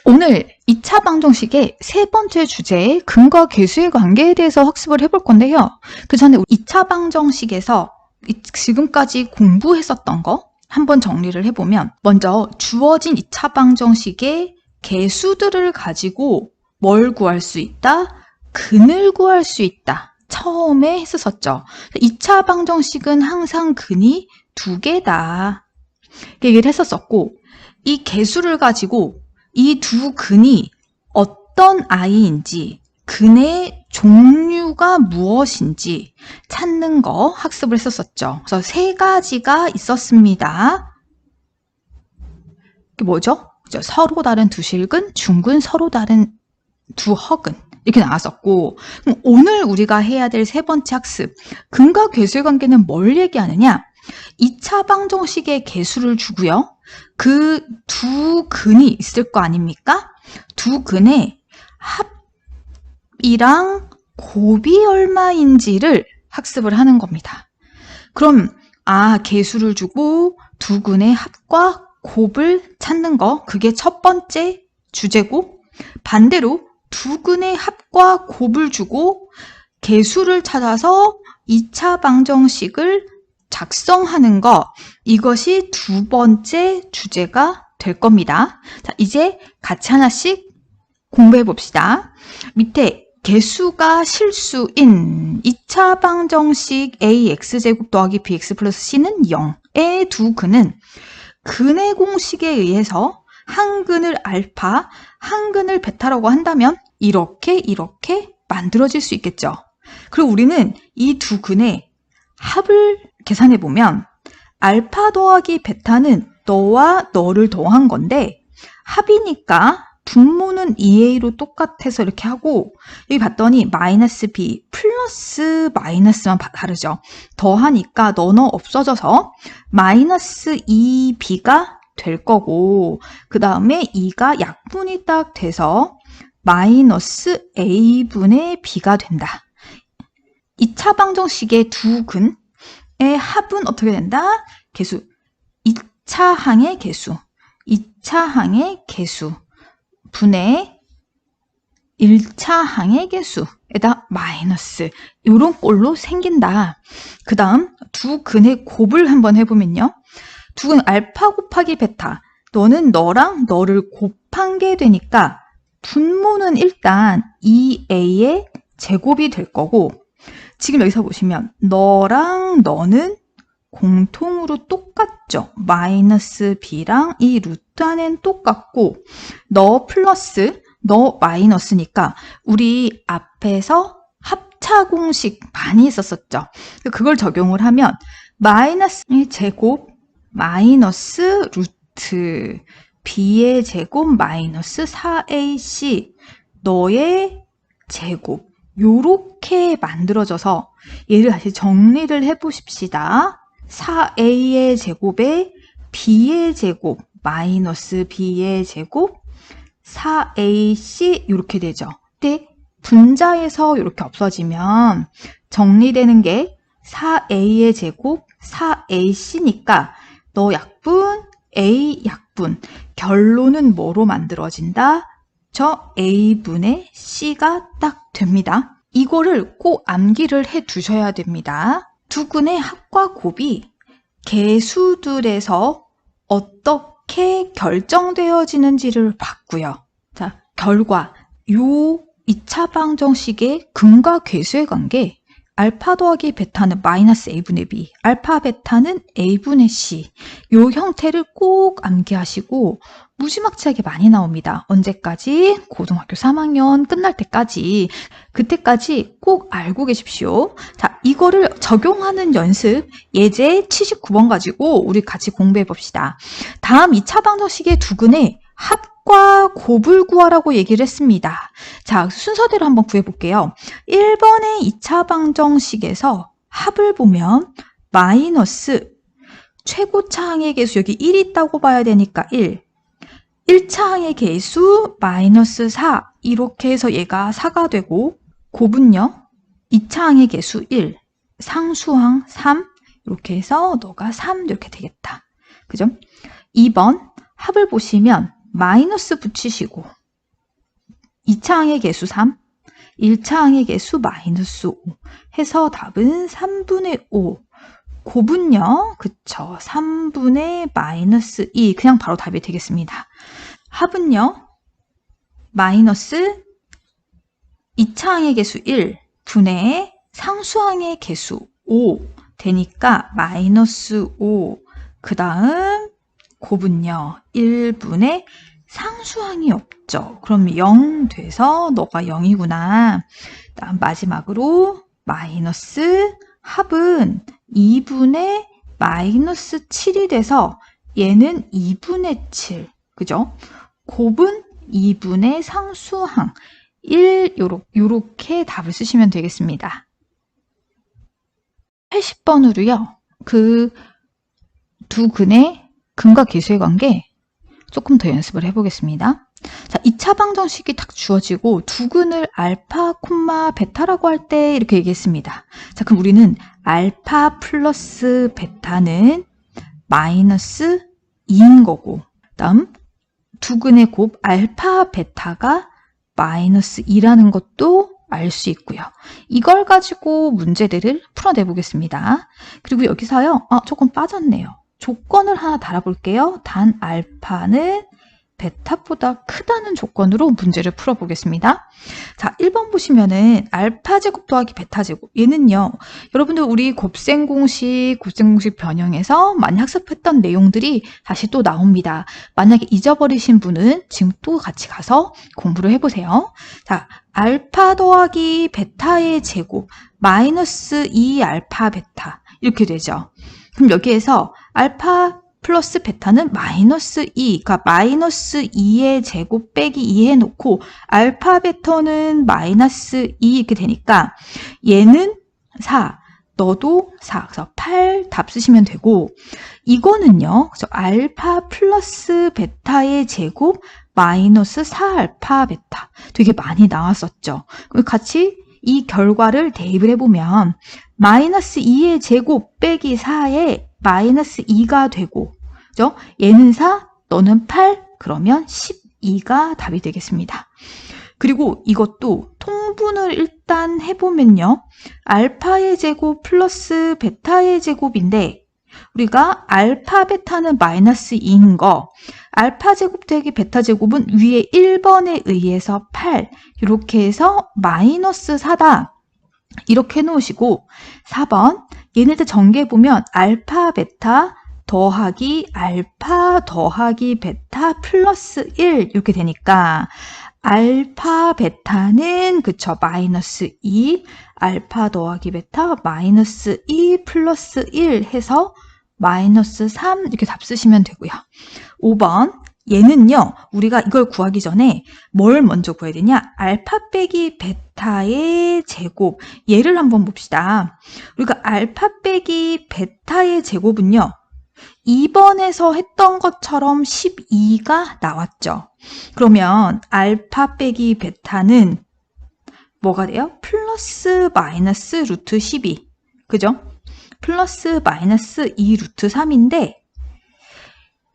오늘 2차 방정식의 세 번째 주제 근과 계수의 관계에 대해서 학습을 해볼 건데요. 그 전에 2차 방정식에서 지금까지 공부했었던 거 한번 정리를 해보면, 먼저 주어진 2차 방정식의 계수들을 가지고 뭘 구할 수 있다? 근을 구할 수 있다. 처음에 했었죠. 2차 방정식은 항상 근이 2개다. 얘기를 했었었고, 이 계수를 가지고 이 두 근이 어떤 아이인지, 근의 종류가 무엇인지 찾는 거 학습을 했었었죠. 그래서 세 가지가 있었습니다. 이게 뭐죠? 서로 다른 두 실근, 중근, 서로 다른 두 허근. 이렇게 나왔었고, 그럼 오늘 우리가 해야 될 세 번째 학습, 근과 계수의 관계는 뭘 얘기하느냐? 2차 방정식의 계수를 주고요. 그 두 근이 있을 거 아닙니까? 두 근의 합이랑 곱이 얼마인지를 학습을 하는 겁니다. 그럼 계수를 주고 두 근의 합과 곱을 찾는 거, 그게 첫 번째 주제고, 반대로 두 근의 합과 곱을 주고 계수를 찾아서 2차 방정식을 작성하는 거, 이것이 두 번째 주제가 될 겁니다. 자, 이제 같이 하나씩 공부해 봅시다. 밑에 개수가 실수인 2차 방정식 ax제곱 더하기 bx 플러스 c는 0의 두 근은 근의 공식에 의해서 한 근을 알파, 한 근을 베타라고 한다면 이렇게 만들어질 수 있겠죠. 그리고 우리는 이 두 근의 합을 계산해 보면 알파 더하기 베타는 너와 너를 더한 건데 합이니까 분모는 2a로 똑같아서 이렇게 하고, 여기 봤더니 마이너스 b 플러스 마이너스만 다르죠. 더하니까 너너 없어져서 마이너스 2b가 될 거고, 그 다음에 2가 약분이 딱 돼서 마이너스 a분의 b가 된다. 2차 방정식의 두 근의 합은 어떻게 된다? 계수 2차 항의 계수, 2차 항의 계수 분의 1차 항의 계수에다 마이너스, 이런 꼴로 생긴다. 그 다음 두 근의 곱을 한번 해보면요. 두 근 알파 곱하기 베타, 너는 너랑 너를 곱한 게 되니까 분모는 일단 2a의 제곱이 될 거고, 지금 여기서 보시면 너랑 너는 공통으로 똑같죠. 마이너스 b랑 이 루트 안엔 똑같고, 너 플러스 너 마이너스니까 우리 앞에서 합차 공식 많이 했었었죠. 그걸 적용을 하면 마이너스의 제곱 마이너스 루트 b의 제곱 마이너스 4ac 너의 제곱, 요렇게 만들어져서 얘를 다시 정리를 해보십시다. 4a의 제곱에 b의 제곱 마이너스 b의 제곱 4ac 이렇게 되죠. 근데 분자에서 이렇게 없어지면 정리되는 게 4a의 제곱 4ac니까 너 약분 a 약분, 결론은 뭐로 만들어진다? 저 a분의 c가 딱 됩니다. 이거를 꼭 암기를 해 두셔야 됩니다. 두 근의 합과 곱이 계수들에서 어떻게 결정되어지는지를 봤고요. 자, 결과 요 2차 방정식의 근과 계수의 관계, 알파 더하기 베타는 마이너스 a분의 b, 알파 베타는 a분의 c, 요 형태를 꼭 암기하시고, 무지막지하게 많이 나옵니다. 언제까지? 고등학교 3학년 끝날 때까지. 그때까지 꼭 알고 계십시오. 자, 이거를 적용하는 연습, 예제 79번 가지고 우리 같이 공부해 봅시다. 다음 2차 방정식의 두 근의 합과 곱을 구하라고 얘기를 했습니다. 자, 순서대로 한번 구해볼게요. 1번의 2차 방정식에서 합을 보면 마이너스 최고차 항의 계수, 여기 1이 있다고 봐야 되니까 1차 항의 계수 마이너스 4, 이렇게 해서 얘가 4가 되고, 곱은요 2차 항의 계수 1, 상수항 3, 이렇게 해서 너가 3 이렇게 되겠다. 그죠? 2번 합을 보시면 마이너스 붙이시고 2차 항의 개수 3, 1차 항의 개수 마이너스 5 해서 답은 3분의 5. 곱은요, 그쵸. 3분의 마이너스 2. 그냥 바로 답이 되겠습니다. 합은요, 마이너스 2차 항의 개수 1 분의 상수항의 개수 5 되니까 마이너스 5. 그 다음 곱은요, 1분의 상수항이 없죠. 그럼 0 돼서 너가 0이구나. 다음 마지막으로 마이너스 합은 2분의 마이너스 7이 돼서 얘는 2분의 7. 그죠? 곱은 2분의 상수항 1 요렇게 답을 쓰시면 되겠습니다. 80번으로요. 그 두 근의 근과 계수의 관계 조금 더 연습을 해보겠습니다. 자, 2차 방정식이 딱 주어지고 두 근을 알파, 베타라고 할 때 이렇게 얘기했습니다. 자, 그럼 우리는 알파 플러스 베타는 마이너스 2인 거고, 다음 두 근의 곱 알파, 베타가 마이너스 2라는 것도 알 수 있고요. 이걸 가지고 문제들을 풀어내 보겠습니다. 그리고 여기서요, 조금 빠졌네요. 조건을 하나 달아볼게요. 단 알파는 베타보다 크다는 조건으로 문제를 풀어보겠습니다. 자, 1번 보시면은 알파 제곱 더하기 베타 제곱. 얘는요, 여러분들 우리 곱셈 공식 변형에서 많이 학습했던 내용들이 다시 또 나옵니다. 만약에 잊어버리신 분은 지금 또 같이 가서 공부를 해보세요. 자, 알파 더하기 베타의 제곱 마이너스 2 알파 베타 이렇게 되죠. 그럼 여기에서 알파 플러스 베타는 마이너스 2, 그러니까 마이너스 2의 제곱 빼기 2 해놓고 알파 베타는 마이너스 2 이렇게 되니까 얘는 4, 너도 4, 그래서 8 답 쓰시면 되고 이거는요, 그래서 알파 플러스 베타의 제곱 마이너스 4 알파 베타 되게 많이 나왔었죠. 같이 이 결과를 대입을 해보면 마이너스 2의 제곱 빼기 4에 마이너스 2가 되고, 그죠? 얘는 4, 너는 8, 그러면 12가 답이 되겠습니다. 그리고 이것도 통분을 일단 해보면요. 알파의 제곱 플러스 베타의 제곱인데, 우리가 알파, 베타는 마이너스 2인 거, 알파 제곱 더하기 베타 제곱은 위에 1번에 의해서 8, 이렇게 해서 마이너스 4다. 이렇게 해놓으시고 4번 얘네들 전개해보면 알파 베타 더하기 알파 더하기 베타 플러스 1 이렇게 되니까 알파 베타는 그쵸 마이너스 2 알파 더하기 베타 마이너스 2 플러스 1 해서 마이너스 3 이렇게 답 쓰시면 되고요. 5번 얘는요, 우리가 이걸 구하기 전에 뭘 먼저 구해야 되냐? 알파 빼기 베타의 제곱. 얘를 한번 봅시다. 우리가 알파 빼기 베타의 제곱은요, 2번에서 했던 것처럼 12가 나왔죠. 그러면 알파 빼기 베타는 뭐가 돼요? 플러스 마이너스 루트 12. 그죠? 플러스 마이너스 2 루트 3인데,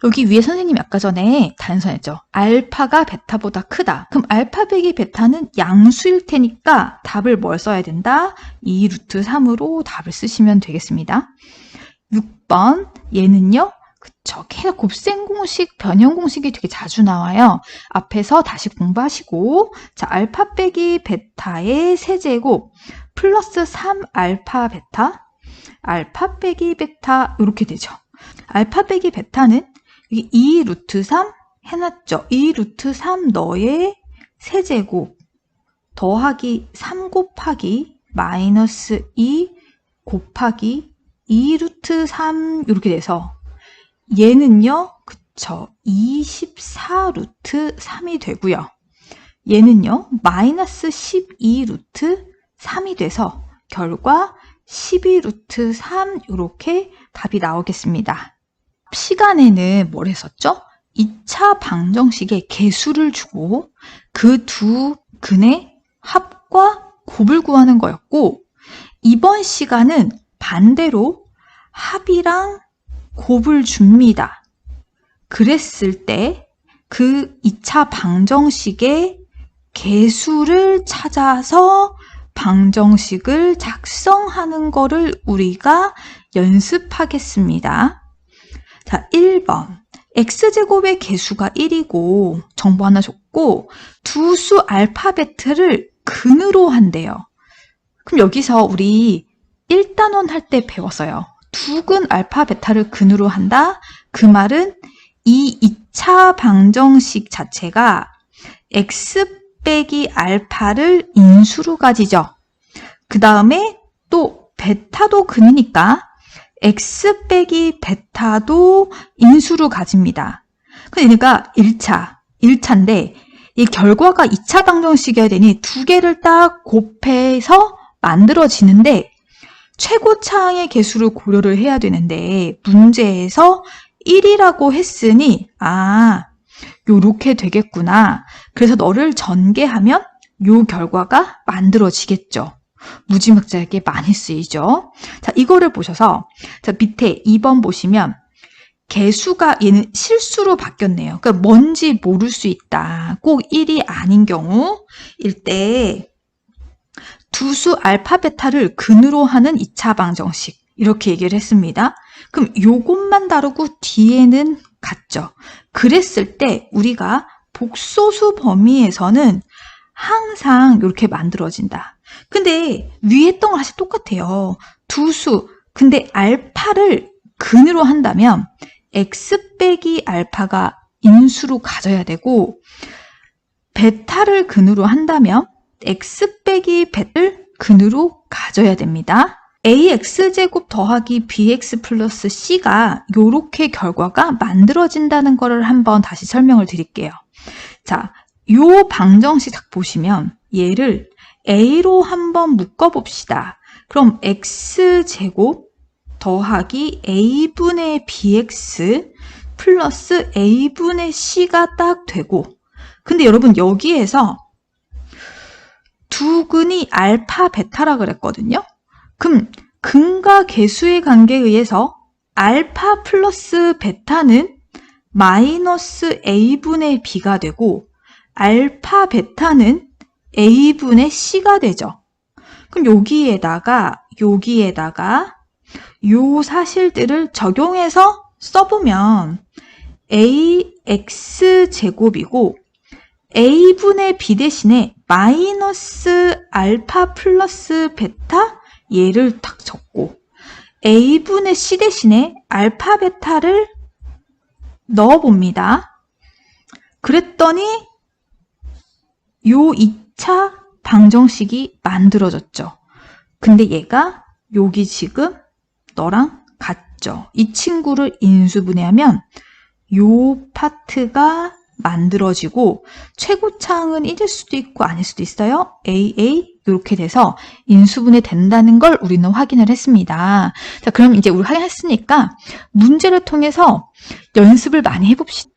여기 위에 선생님이 아까 전에 단선했죠. 알파가 베타보다 크다. 그럼 알파 빼기 베타는 양수일 테니까 답을 뭘 써야 된다? 2 루트 3으로 답을 쓰시면 되겠습니다. 6번 얘는요. 그쵸. 계속 곱셈 공식, 변형 공식이 되게 자주 나와요. 앞에서 다시 공부하시고 자, 알파 빼기 베타의 세제곱 플러스 3 알파 베타 알파 빼기 베타 이렇게 되죠. 알파 빼기 베타는 2 루트 3 해놨죠. 2 루트 3 너의 세제곱 더하기 3 곱하기 마이너스 2 곱하기 2 루트 3 이렇게 돼서 얘는요. 그쵸. 24 루트 3이 되고요. 얘는요. 마이너스 12 루트 3이 돼서 결과 12 루트 3 이렇게 답이 나오겠습니다. 시간에는 뭘 했었죠? 2차 방정식에 개수를 주고 그 두 근의 합과 곱을 구하는 거였고 이번 시간은 반대로 합이랑 곱을 줍니다. 그랬을 때 그 2차 방정식의 개수를 찾아서 방정식을 작성하는 거를 우리가 연습하겠습니다. 자, 1번. x제곱의 개수가 1이고 정보 하나 줬고 두 수 알파베트를 근으로 한대요. 그럼 여기서 우리 1단원 할 때 배웠어요. 두근 알파 베타를 근으로 한다. 그 말은 이 2차 방정식 자체가 x 빼기 알파를 인수로 가지죠. 그 다음에 또 베타도 근이니까 x 빼기 베타도 인수로 가집니다. 그러니까 1차인데 이 결과가 2차 방정식이어야 되니 두 개를 딱 곱해서 만들어지는데 최고차항의 개수를 고려를 해야 되는데 문제에서 1이라고 했으니 요렇게 되겠구나. 그래서 너를 전개하면 요 결과가 만들어지겠죠. 무지막지하게 많이 쓰이죠. 자, 이거를 보셔서 자, 밑에 2번 보시면 개수가 얘는 실수로 바뀌었네요. 그러니까 뭔지 모를 수 있다. 꼭 1이 아닌 경우일 때 두 수 알파 베타를 근으로 하는 2차 방정식 이렇게 얘기를 했습니다. 그럼 요것만 다르고 뒤에는 같죠. 그랬을 때 우리가 복소수 범위에서는 항상 이렇게 만들어진다. 근데 위에 했던 거랑 사실 똑같아요. 두 수, 근데 알파를 근으로 한다면 x 빼기 알파가 인수로 가져야 되고 베타를 근으로 한다면 x 빼기 베타를 근으로 가져야 됩니다. ax제곱 더하기 bx 플러스 c가 이렇게 결과가 만들어진다는 거를 한번 다시 설명을 드릴게요. 자, 요 방정식 딱 보시면 얘를 a로 한번 묶어봅시다. 그럼 x제곱 더하기 a분의 bx 플러스 a분의 c가 딱 되고 근데 여러분 여기에서 두 근이 알파 베타라 그랬거든요. 그럼 근과 개수의 관계에 의해서 알파 플러스 베타는 마이너스 a분의 b가 되고 알파 베타는 a분의 c가 되죠. 그럼 여기에다가 요 사실들을 적용해서 써보면 ax제곱이고 a분의 b 대신에 마이너스 알파 플러스 베타 얘를 딱 적고 a분의 c 대신에 알파 베타를 넣어봅니다. 그랬더니 요 2차 방정식이 만들어졌죠. 근데 얘가 여기 지금 너랑 같죠. 이 친구를 인수분해하면 요 파트가 만들어지고 최고차항은 1일 수도 있고 아닐 수도 있어요. AA 이렇게 돼서 인수분해 된다는 걸 우리는 확인을 했습니다. 자, 그럼 이제 우리 확인했으니까 문제를 통해서 연습을 많이 해봅시다.